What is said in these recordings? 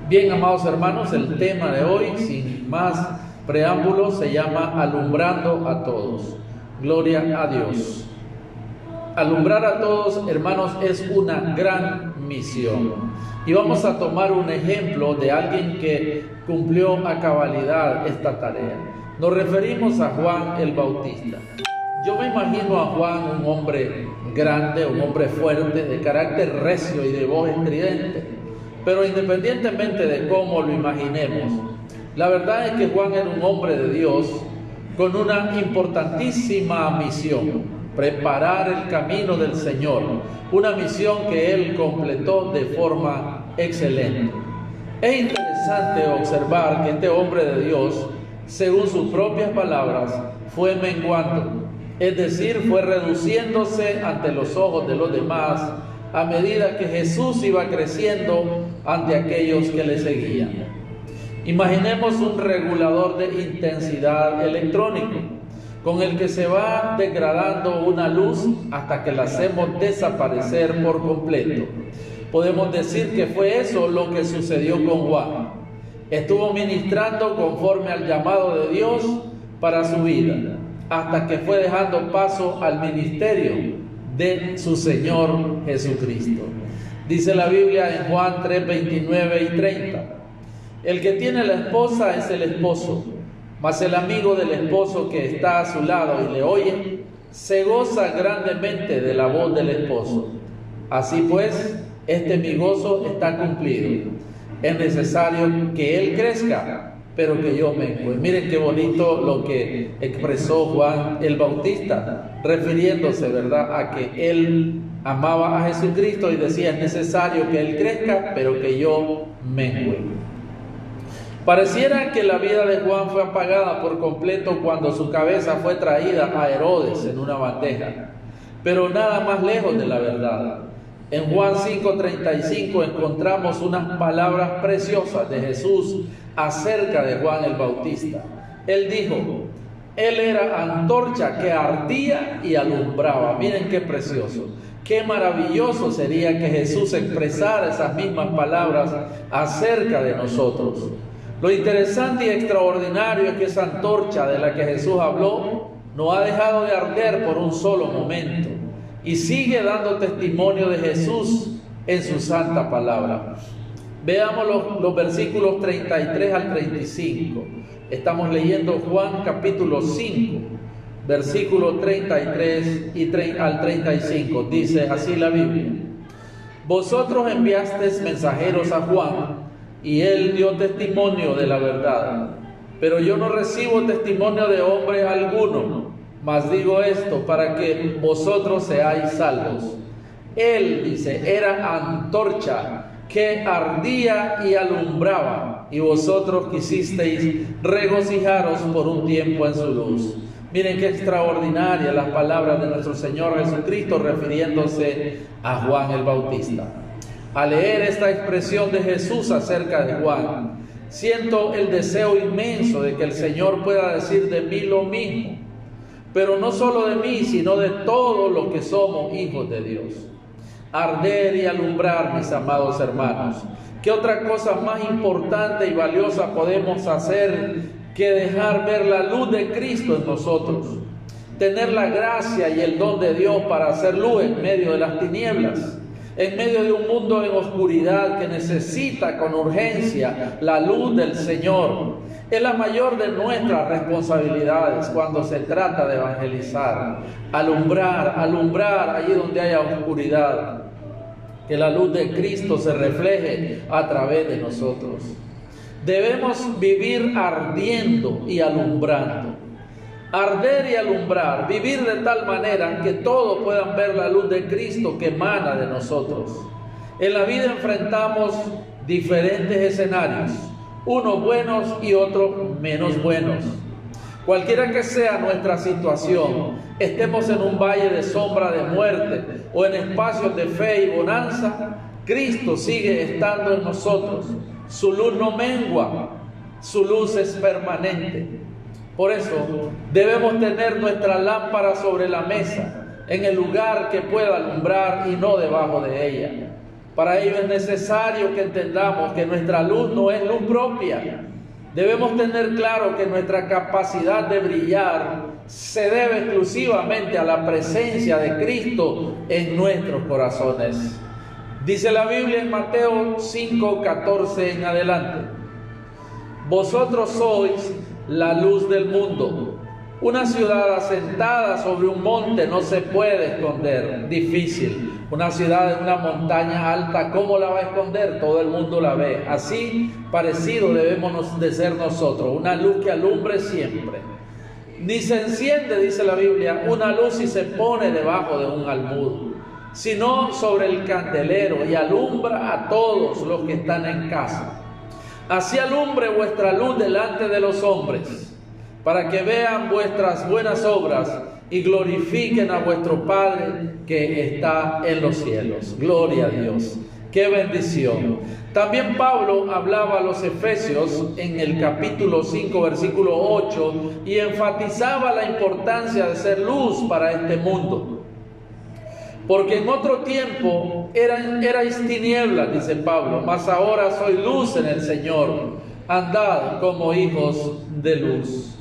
Bien, amados hermanos, el tema de hoy, sin más preámbulos, se llama Alumbrando a Todos. Gloria a Dios. Alumbrar a todos, hermanos, es una gran misión. Y vamos a tomar un ejemplo de alguien que cumplió a cabalidad esta tarea. Nos referimos a Juan el Bautista. Yo me imagino a Juan un hombre grande, un hombre fuerte, de carácter recio y de voz estridente. Pero independientemente de cómo lo imaginemos, la verdad es que Juan era un hombre de Dios con una importantísima misión: preparar el camino del Señor, una misión que él completó de forma excelente. Es interesante observar que este hombre de Dios, según sus propias palabras, fue menguando, es decir, fue reduciéndose ante los ojos de los demás a medida que Jesús iba creciendo ante aquellos que le seguían. Imaginemos un regulador de intensidad electrónico con el que se va degradando una luz hasta que la hacemos desaparecer por completo. Podemos decir que fue eso lo que sucedió con Juan. Estuvo ministrando conforme al llamado de Dios para su vida, hasta que fue dejando paso al ministerio de su Señor Jesucristo. Dice la Biblia en Juan 3, 29 y 30: el que tiene la esposa es el esposo, mas el amigo del esposo que está a su lado y le oye, se goza grandemente de la voz del esposo. Así pues, mi gozo está cumplido. Es necesario que él crezca, pero que yo mengue. Miren qué bonito lo que expresó Juan el Bautista, refiriéndose, ¿verdad?, a que él amaba a Jesucristo y decía: es necesario que él crezca, pero que yo mengue. Pareciera que la vida de Juan fue apagada por completo cuando su cabeza fue traída a Herodes en una bandeja, pero nada más lejos de la verdad. En Juan 5:35 encontramos unas palabras preciosas de Jesús acerca de Juan el Bautista. Él dijo: él era antorcha que ardía y alumbraba. Miren qué precioso, qué maravilloso sería que Jesús expresara esas mismas palabras acerca de nosotros. Lo interesante y extraordinario es que esa antorcha de la que Jesús habló no ha dejado de arder por un solo momento y sigue dando testimonio de Jesús en su santa palabra. Veamos los versículos 33 al 35. Estamos leyendo Juan capítulo 5, versículos 33 al 35. Dice así la Biblia: vosotros enviasteis mensajeros a Juan, y él dio testimonio de la verdad. Pero yo no recibo testimonio de hombre alguno, mas digo esto para que vosotros seáis salvos. Él, dice, era antorcha que ardía y alumbraba, y vosotros quisisteis regocijaros por un tiempo en su luz. Miren qué extraordinarias las palabras de nuestro Señor Jesucristo refiriéndose a Juan el Bautista. Al leer esta expresión de Jesús acerca de Juan, siento el deseo inmenso de que el Señor pueda decir de mí lo mismo, pero no solo de mí, sino de todos los que somos hijos de Dios. Arder y alumbrar, mis amados hermanos. ¿Qué otra cosa más importante y valiosa podemos hacer que dejar ver la luz de Cristo en nosotros? Tener la gracia y el don de Dios para hacer luz en medio de las tinieblas, en medio de un mundo en oscuridad que necesita con urgencia la luz del Señor. Es la mayor de nuestras responsabilidades cuando se trata de evangelizar. Alumbrar allí donde haya oscuridad. Que la luz de Cristo se refleje a través de nosotros. Debemos vivir ardiendo y alumbrando. Arder y alumbrar, vivir de tal manera que todos puedan ver la luz de Cristo que emana de nosotros. En la vida enfrentamos diferentes escenarios, unos buenos y otros menos buenos. Cualquiera que sea nuestra situación, estemos en un valle de sombra de muerte o en espacios de fe y bonanza, Cristo sigue estando en nosotros. Su luz no mengua, su luz es permanente. Por eso debemos tener nuestra lámpara sobre la mesa, en el lugar que pueda alumbrar y no debajo de ella. Para ello es necesario que entendamos que nuestra luz no es luz propia. Debemos tener claro que nuestra capacidad de brillar se debe exclusivamente a la presencia de Cristo en nuestros corazones. Dice la Biblia en Mateo 5:14 en adelante: vosotros sois la luz del mundo. Una ciudad asentada sobre un monte no se puede esconder. Difícil. Una ciudad en una montaña alta, ¿cómo la va a esconder? Todo el mundo la ve. Así parecido debemos de ser nosotros. Una luz que alumbre siempre. Ni se enciende, dice la Biblia, una luz y se pone debajo de un almud, sino sobre el candelero, y alumbra a todos los que están en casa. Así alumbre vuestra luz delante de los hombres, para que vean vuestras buenas obras y glorifiquen a vuestro Padre que está en los cielos. Gloria a Dios. ¡Qué bendición! También Pablo hablaba a los Efesios en el capítulo 5, versículo 8, y enfatizaba la importancia de ser luz para este mundo. Porque en otro tiempo erais tinieblas, dice Pablo, mas ahora soy luz en el Señor. Andad como hijos de luz.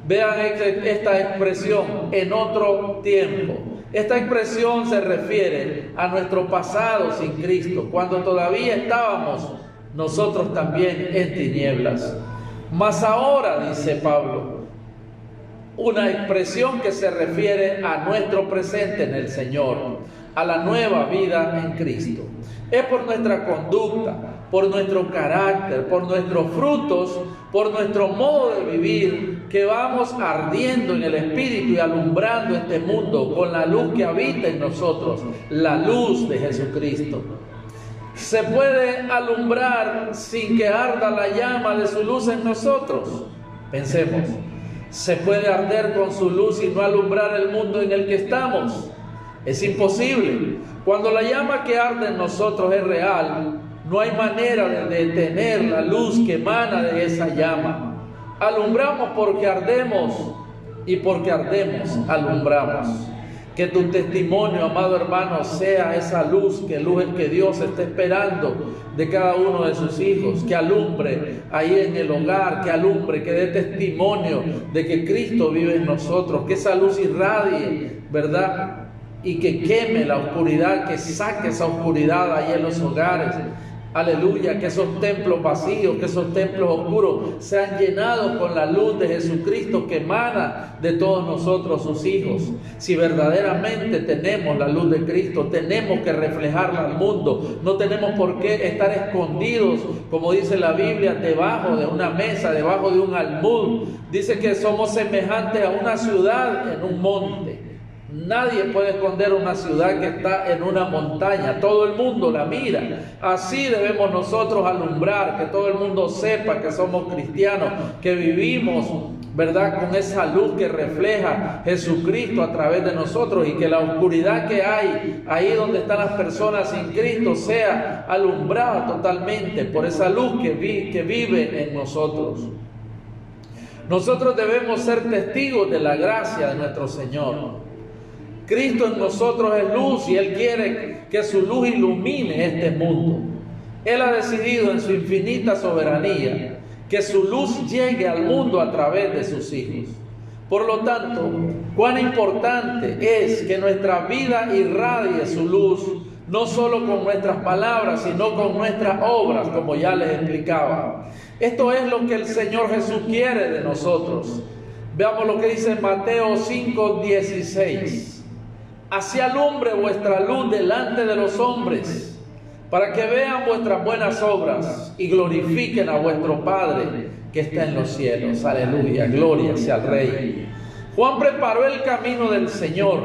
Vean esta expresión, en otro tiempo. Esta expresión se refiere a nuestro pasado sin Cristo, cuando todavía estábamos nosotros también en tinieblas. Mas ahora, dice Pablo, una expresión que se refiere a nuestro presente en el Señor, a la nueva vida en Cristo. Es por nuestra conducta, por nuestro carácter, por nuestros frutos, por nuestro modo de vivir, que vamos ardiendo en el Espíritu y alumbrando este mundo con la luz que habita en nosotros, la luz de Jesucristo. ¿Se puede alumbrar sin que arda la llama de su luz en nosotros? Pensemos, ¿se puede arder con su luz y no alumbrar el mundo en el que estamos? Es imposible. Cuando la llama que arde en nosotros es real, no hay manera de detener la luz que emana de esa llama. Alumbramos porque ardemos, y porque ardemos, alumbramos. Que tu testimonio, amado hermano, sea esa luz que Dios está esperando de cada uno de sus hijos, que alumbre ahí en el hogar, que alumbre, que dé testimonio de que Cristo vive en nosotros, que esa luz irradie, ¿verdad? Y que queme la oscuridad, que saque esa oscuridad ahí en los hogares. Aleluya, que esos templos vacíos, que esos templos oscuros sean llenados con la luz de Jesucristo que emana de todos nosotros, sus hijos. Si verdaderamente tenemos la luz de Cristo, tenemos que reflejarla al mundo. No tenemos por qué estar escondidos, como dice la Biblia, debajo de una mesa, debajo de un almud. Dice que somos semejantes a una ciudad en un monte. Nadie puede esconder una ciudad que está en una montaña. Todo el mundo la mira. Así debemos nosotros alumbrar, que todo el mundo sepa que somos cristianos, que vivimos, ¿verdad?, con esa luz que refleja Jesucristo a través de nosotros, y que la oscuridad que hay ahí donde están las personas sin Cristo sea alumbrada totalmente por esa luz que vive en nosotros. Nosotros debemos ser testigos de la gracia de nuestro Señor. Cristo en nosotros es luz, y Él quiere que su luz ilumine este mundo. Él ha decidido en su infinita soberanía que su luz llegue al mundo a través de sus hijos. Por lo tanto, cuán importante es que nuestra vida irradie su luz, no solo con nuestras palabras, sino con nuestras obras, como ya les explicaba. Esto es lo que el Señor Jesús quiere de nosotros. Veamos lo que dice Mateo 5:16. Así alumbre vuestra luz delante de los hombres, para que vean vuestras buenas obras y glorifiquen a vuestro Padre que está en los cielos. Aleluya, gloria sea al Rey. Juan preparó el camino del Señor,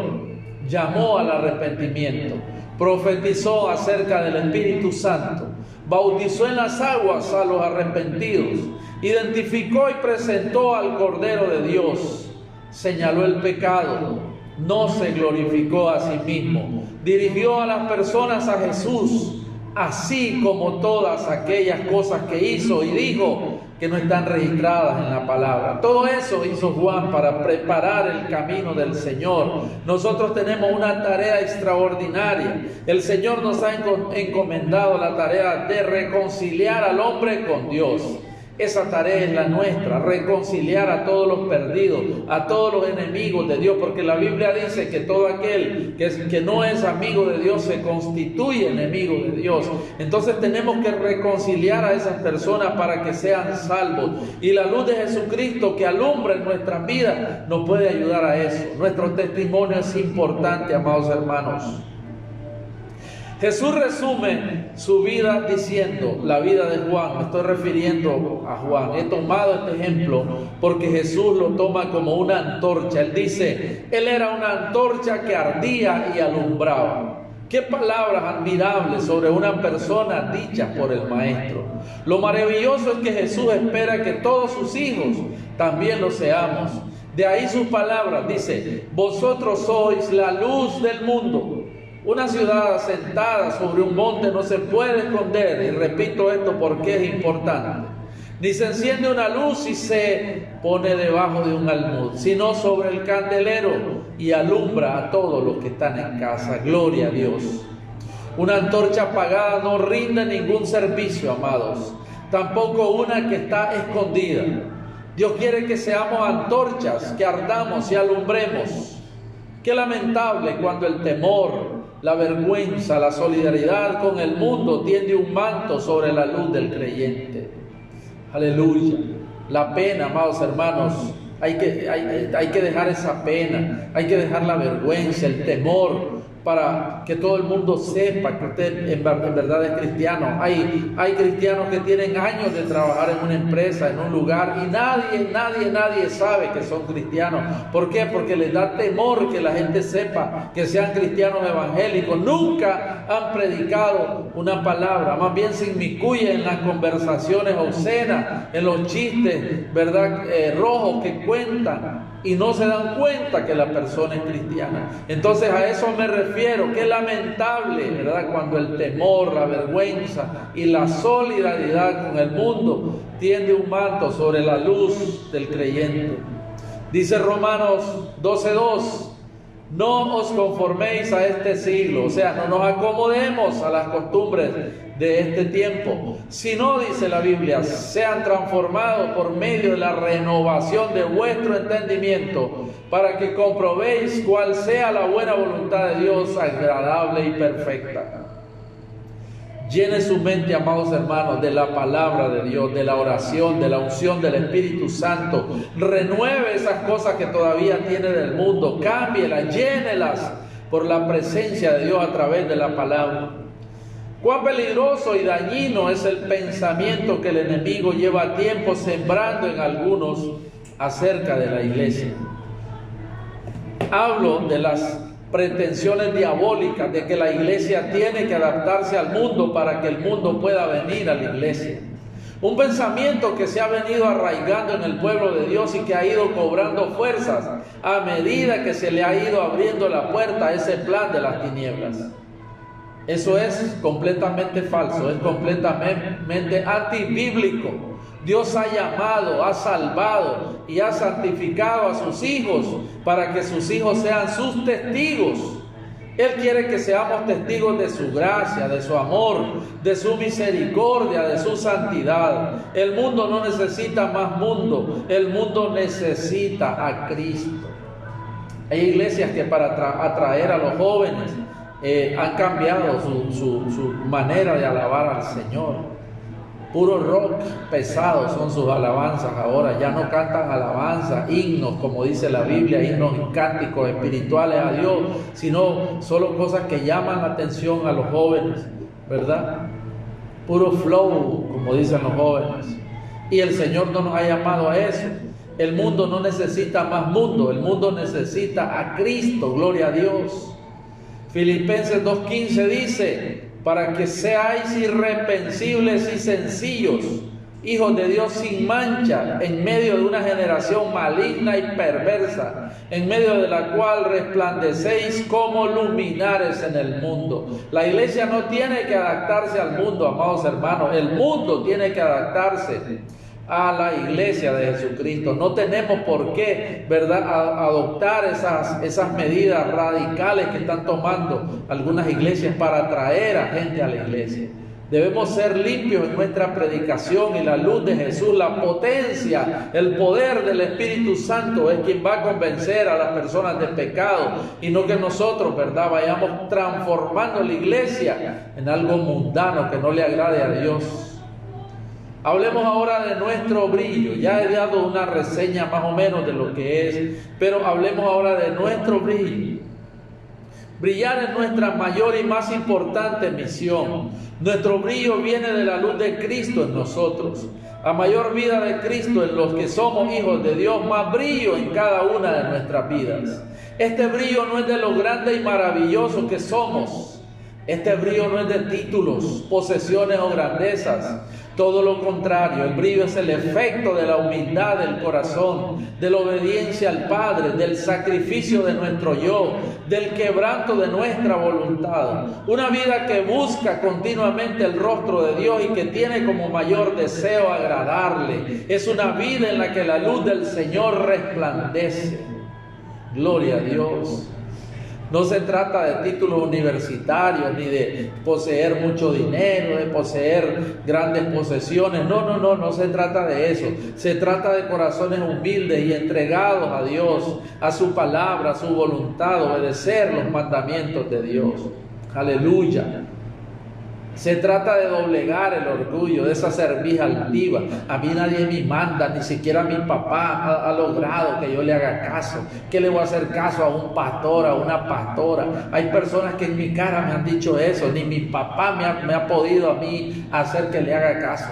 llamó al arrepentimiento, profetizó acerca del Espíritu Santo, bautizó en las aguas a los arrepentidos, identificó y presentó al Cordero de Dios, señaló el pecado, no se glorificó a sí mismo, dirigió a las personas a Jesús, así como todas aquellas cosas que hizo, y dijo que no están registradas en la palabra. Todo eso hizo Juan para preparar el camino del Señor. Nosotros tenemos una tarea extraordinaria. El Señor nos ha encomendado la tarea de reconciliar al hombre con Dios. Esa tarea es la nuestra, reconciliar a todos los perdidos, a todos los enemigos de Dios, porque la Biblia dice que todo aquel que no es amigo de Dios se constituye enemigo de Dios. Entonces tenemos que reconciliar a esas personas para que sean salvos. Y la luz de Jesucristo que alumbra en nuestras vidas nos puede ayudar a eso. Nuestro testimonio es importante, amados hermanos. Jesús resume su vida diciendo, la vida de Juan, me estoy refiriendo a Juan. He tomado este ejemplo porque Jesús lo toma como una antorcha. Él dice, él era una antorcha que ardía y alumbraba. Qué palabras admirables sobre una persona dichas por el Maestro. Lo maravilloso es que Jesús espera que todos sus hijos también lo seamos. De ahí sus palabras, dice, vosotros sois la luz del mundo. Una ciudad asentada sobre un monte no se puede esconder, y repito esto porque es importante. Ni se enciende una luz y se pone debajo de un almud, sino sobre el candelero y alumbra a todos los que están en casa. Gloria a Dios. Una antorcha apagada no rinde ningún servicio, amados. Tampoco una que está escondida. Dios quiere que seamos antorchas, que ardamos y alumbremos. Qué lamentable cuando el temor, la vergüenza, la solidaridad con el mundo tiende un manto sobre la luz del creyente. Aleluya. La pena, amados hermanos, hay que dejar esa pena, hay que dejar la vergüenza, el temor, para que todo el mundo sepa que usted en verdad es cristiano. Hay cristianos que tienen años de trabajar en una empresa, en un lugar, y nadie sabe que son cristianos. ¿Por qué? Porque les da temor que la gente sepa que sean cristianos evangélicos. Nunca han predicado una palabra, más bien se inmiscuyen en las conversaciones obscenas, en los chistes, ¿verdad? Rojos que cuentan, y no se dan cuenta que la persona es cristiana. Entonces a eso me refiero. Qué lamentable, ¿verdad?, cuando el temor, la vergüenza y la solidaridad con el mundo tiende un manto sobre la luz del creyente. Dice Romanos 12:2, no os conforméis a este siglo, o sea, no nos acomodemos a las costumbres de este tiempo, sino, dice la Biblia, sean transformados por medio de la renovación de vuestro entendimiento, para que comprobéis cuál sea la buena voluntad de Dios, agradable y perfecta. Llene su mente, amados hermanos, de la palabra de Dios, de la oración, de la unción del Espíritu Santo. Renueve esas cosas que todavía tiene del mundo, cámbielas, llénelas por la presencia de Dios a través de la palabra. Cuán peligroso y dañino es el pensamiento que el enemigo lleva tiempo sembrando en algunos acerca de la iglesia. Hablo de las pretensiones diabólicas de que la iglesia tiene que adaptarse al mundo para que el mundo pueda venir a la iglesia. Un pensamiento que se ha venido arraigando en el pueblo de Dios y que ha ido cobrando fuerzas a medida que se le ha ido abriendo la puerta a ese plan de las tinieblas. Eso es completamente falso, es completamente antibíblico. Dios ha llamado, ha salvado y ha santificado a sus hijos para que sus hijos sean sus testigos. Él quiere que seamos testigos de su gracia, de su amor, de su misericordia, de su santidad. El mundo no necesita más mundo, el mundo necesita a Cristo. Hay iglesias que para atraer a los jóvenes han cambiado su manera de alabar al Señor. Puro rock pesado son sus alabanzas ahora. Ya no cantan alabanzas, himnos, como dice la Biblia, himnos y cánticos espirituales a Dios, sino solo cosas que llaman la atención a los jóvenes, ¿verdad? Puro flow, como dicen los jóvenes. Y el Señor no nos ha llamado a eso. El mundo no necesita más mundo, el mundo necesita a Cristo, gloria a Dios. Filipenses 2:15 dice, para que seáis irreprensibles y sencillos, hijos de Dios sin mancha, en medio de una generación maligna y perversa, en medio de la cual resplandecéis como luminares en el mundo. La iglesia no tiene que adaptarse al mundo, amados hermanos, el mundo tiene que adaptarse. a la iglesia de Jesucristo. No tenemos por qué, ¿verdad?, adoptar esas medidas radicales que están tomando algunas iglesias para atraer a gente a la iglesia. Debemos ser limpios en nuestra predicación, y la luz de Jesús, la potencia, el poder del Espíritu Santo es quien va a convencer a las personas del pecado, y no que nosotros, ¿verdad?, vayamos transformando la iglesia en algo mundano que no le agrade a Dios. Hablemos ahora de nuestro brillo. Ya he dado una reseña más o menos de lo que es, pero hablemos ahora de nuestro brillo. Brillar es nuestra mayor y más importante misión. Nuestro brillo viene de la luz de Cristo en nosotros. A mayor vida de Cristo en los que somos hijos de Dios, más brillo en cada una de nuestras vidas. Este brillo no es de lo grande y maravilloso que somos. Este brillo no es de títulos, posesiones o grandezas. Todo lo contrario, el brillo es el efecto de la humildad del corazón, de la obediencia al Padre, del sacrificio de nuestro yo, del quebranto de nuestra voluntad. Una vida que busca continuamente el rostro de Dios y que tiene como mayor deseo agradarle. Es una vida en la que la luz del Señor resplandece. Gloria a Dios. No se trata de títulos universitarios, ni de poseer mucho dinero, de poseer grandes posesiones. No se trata de eso. Se trata de corazones humildes y entregados a Dios, a su palabra, a su voluntad, obedecer los mandamientos de Dios. Aleluya. Se trata de doblegar el orgullo, de esa cerviz altiva. A mí nadie me manda, ni siquiera mi papá ha logrado que yo le haga caso. ¿Qué le voy a hacer caso a un pastor, a una pastora? Hay personas que en mi cara me han dicho eso, ni mi papá me ha podido a mí hacer que le haga caso.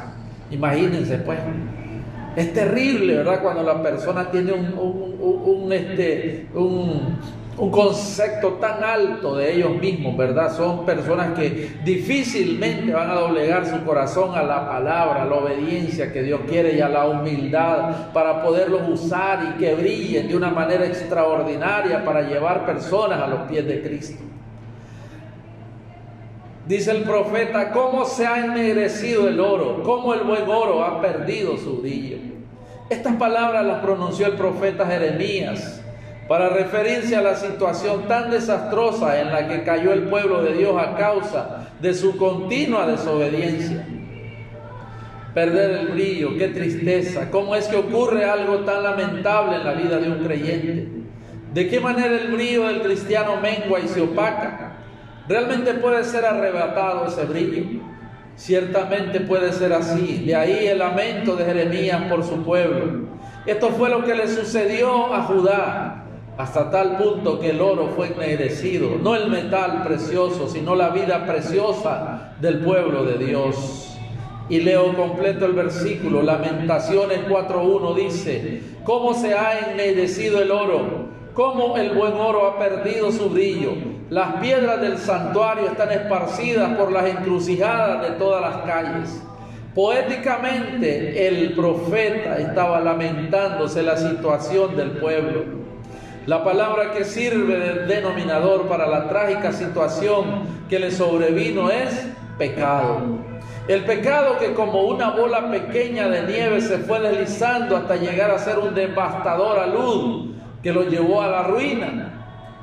Imagínense pues. Es terrible, ¿verdad?, cuando la persona tiene un concepto tan alto de ellos mismos, ¿verdad? Son personas que difícilmente van a doblegar su corazón a la palabra, a la obediencia que Dios quiere y a la humildad para poderlos usar y que brillen de una manera extraordinaria para llevar personas a los pies de Cristo. Dice el profeta: ¿cómo se ha ennegrecido el oro? ¿Cómo el buen oro ha perdido su brillo? Estas palabras las pronunció el profeta Jeremías para referirse a la situación tan desastrosa en la que cayó el pueblo de Dios a causa de su continua desobediencia. Perder el brillo, qué tristeza. ¿Cómo es que ocurre algo tan lamentable en la vida de un creyente? ¿De qué manera el brillo del cristiano mengua y se opaca? ¿Realmente puede ser arrebatado ese brillo? Ciertamente puede ser así. De ahí el lamento de Jeremías por su pueblo. Esto fue lo que le sucedió a Judá, hasta tal punto que el oro fue ennegrecido, no el metal precioso, sino la vida preciosa del pueblo de Dios. Y leo completo el versículo. Lamentaciones 4:1 dice: ¿cómo se ha ennegrecido el oro? ¿Cómo el buen oro ha perdido su brillo? Las piedras del santuario están esparcidas por las encrucijadas de todas las calles. Poéticamente el profeta estaba lamentándose la situación del pueblo. La palabra que sirve de denominador para la trágica situación que le sobrevino es pecado. El pecado que como una bola pequeña de nieve se fue deslizando hasta llegar a ser un devastador alud que lo llevó a la ruina.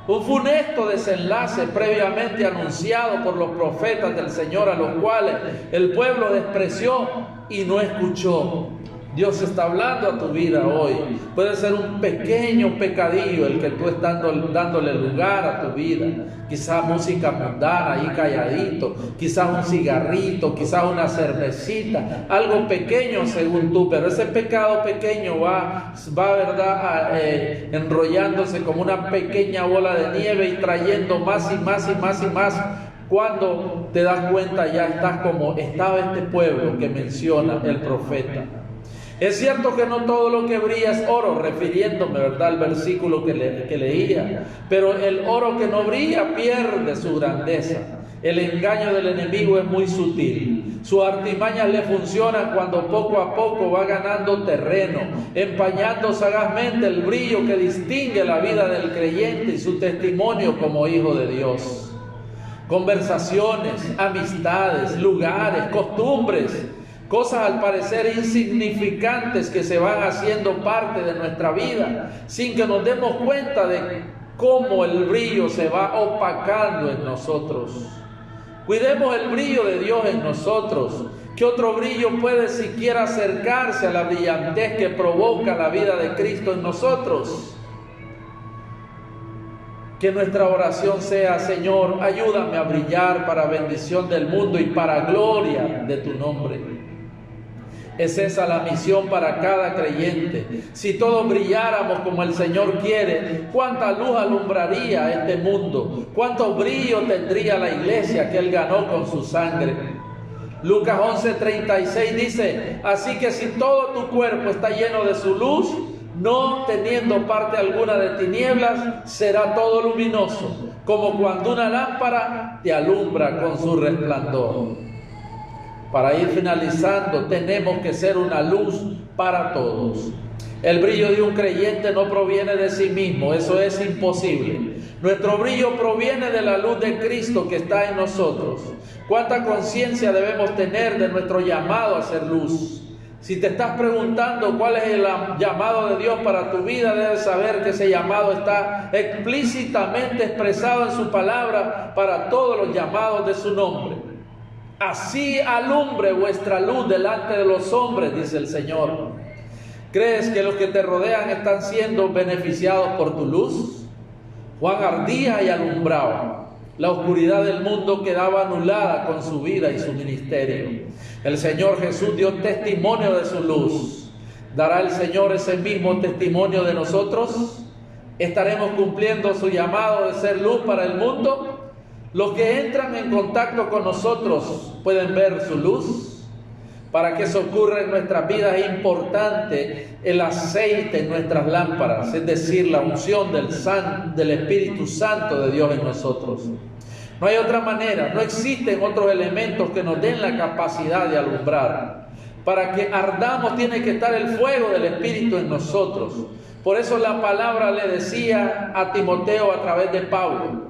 Un funesto desenlace previamente anunciado por los profetas del Señor, a los cuales el pueblo despreció y no escuchó. Dios está hablando a tu vida hoy. Puede ser un pequeño pecadillo el que tú estás dándole lugar a tu vida. Quizás música mundana ahí calladito, quizás un cigarrito, quizás una cervecita, algo pequeño según tú, pero ese pecado pequeño va ¿verdad?, enrollándose como una pequeña bola de nieve y trayendo más y más y más y más. Cuando te das cuenta ya estás como estaba este pueblo que menciona el profeta. Es cierto que no todo lo que brilla es oro, refiriéndome, ¿verdad?, al versículo que leía, pero el oro que no brilla pierde su grandeza. El engaño del enemigo es muy sutil. Sus artimañas le funcionan cuando poco a poco va ganando terreno, empañando sagazmente el brillo que distingue la vida del creyente y su testimonio como hijo de Dios. Conversaciones, amistades, lugares, costumbres cosas al parecer insignificantes que se van haciendo parte de nuestra vida, sin que nos demos cuenta de cómo el brillo se va opacando en nosotros. Cuidemos el brillo de Dios en nosotros. ¿Qué otro brillo puede siquiera acercarse a la brillantez que provoca la vida de Cristo en nosotros? Que nuestra oración sea: Señor, ayúdame a brillar para bendición del mundo y para gloria de tu nombre. Es esa la misión para cada creyente. Si todos brilláramos como el Señor quiere, ¿cuánta luz alumbraría este mundo? ¿Cuánto brillo tendría la iglesia que Él ganó con su sangre? Lucas 11:36 dice: así que si todo tu cuerpo está lleno de su luz, no teniendo parte alguna de tinieblas, será todo luminoso, como cuando una lámpara te alumbra con su resplandor. Para ir finalizando, tenemos que ser una luz para todos. El brillo de un creyente no proviene de sí mismo, eso es imposible. Nuestro brillo proviene de la luz de Cristo que está en nosotros. ¿Cuánta conciencia debemos tener de nuestro llamado a ser luz? Si te estás preguntando cuál es el llamado de Dios para tu vida, debes saber que ese llamado está explícitamente expresado en su palabra para todos los llamados de su nombre. Así alumbre vuestra luz delante de los hombres, dice el Señor. ¿Crees que los que te rodean están siendo beneficiados por tu luz? Juan ardía y alumbraba. La oscuridad del mundo quedaba anulada con su vida y su ministerio. El Señor Jesús dio testimonio de su luz. ¿Dará el Señor ese mismo testimonio de nosotros? ¿Estaremos cumpliendo su llamado de ser luz para el mundo? Los que entran en contacto con nosotros pueden ver su luz. Para que eso ocurra en nuestras vidas es importante el aceite en nuestras lámparas, es decir, la unción del Espíritu Santo de Dios en nosotros. No hay otra manera, no existen otros elementos que nos den la capacidad de alumbrar. Para que ardamos tiene que estar el fuego del Espíritu en nosotros. Por eso la palabra le decía a Timoteo a través de Pablo: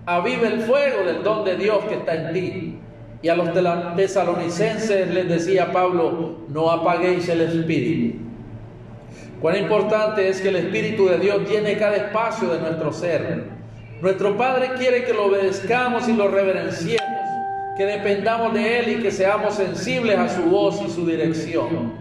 aviva el fuego del don de Dios que está en ti. Y a los tesalonicenses les decía Pablo: no apaguéis el Espíritu. Cuán importante es que el Espíritu de Dios llene cada espacio de nuestro ser. Nuestro Padre quiere que lo obedezcamos y lo reverenciemos, que dependamos de Él y que seamos sensibles a su voz y su dirección.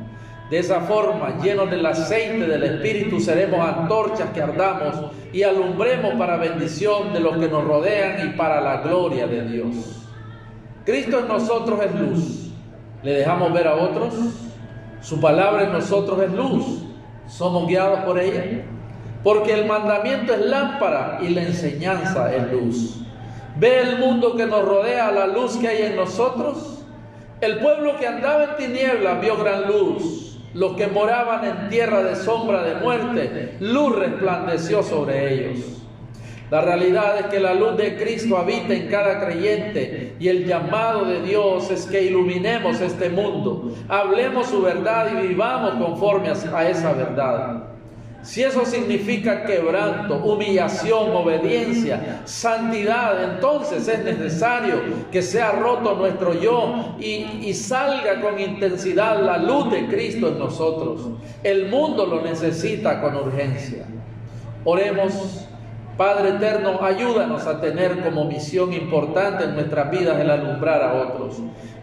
De esa forma, llenos del aceite del Espíritu, seremos antorchas que ardamos y alumbremos para bendición de los que nos rodean y para la gloria de Dios. Cristo en nosotros es luz. ¿Le dejamos ver a otros? Su palabra en nosotros es luz. ¿Somos guiados por ella? Porque el mandamiento es lámpara y la enseñanza es luz. ¿Ve el mundo que nos rodea la luz que hay en nosotros? El pueblo que andaba en tinieblas vio gran luz. Los que moraban en tierra de sombra de muerte, luz resplandeció sobre ellos. La realidad es que la luz de Cristo habita en cada creyente y el llamado de Dios es que iluminemos este mundo, hablemos su verdad y vivamos conforme a esa verdad. Si eso significa quebranto, humillación, obediencia, santidad, entonces es necesario que sea roto nuestro yo y salga con intensidad la luz de Cristo en nosotros. El mundo lo necesita con urgencia. Oremos. Padre eterno, ayúdanos a tener como misión importante en nuestras vidas el alumbrar a otros.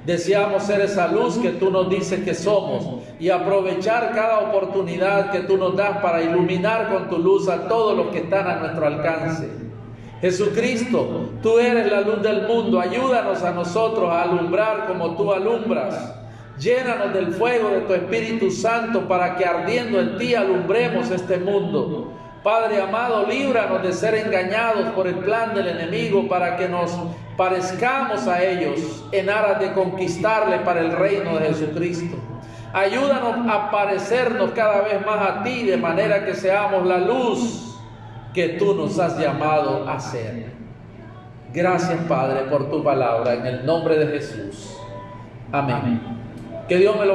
Deseamos ser esa luz que tú nos dices que somos y aprovechar cada oportunidad que tú nos das para iluminar con tu luz a todos los que están a nuestro alcance. Jesucristo, tú eres la luz del mundo, ayúdanos a nosotros a alumbrar como tú alumbras. Llénanos del fuego de tu Espíritu Santo para que ardiendo en ti alumbremos este mundo. Padre amado, líbranos de ser engañados por el plan del enemigo para que nos parezcamos a ellos en aras de conquistarle para el reino de Jesucristo. Ayúdanos a parecernos cada vez más a ti de manera que seamos la luz que tú nos has llamado a ser. Gracias, Padre, por tu palabra en el nombre de Jesús. Amén. Que Dios me lo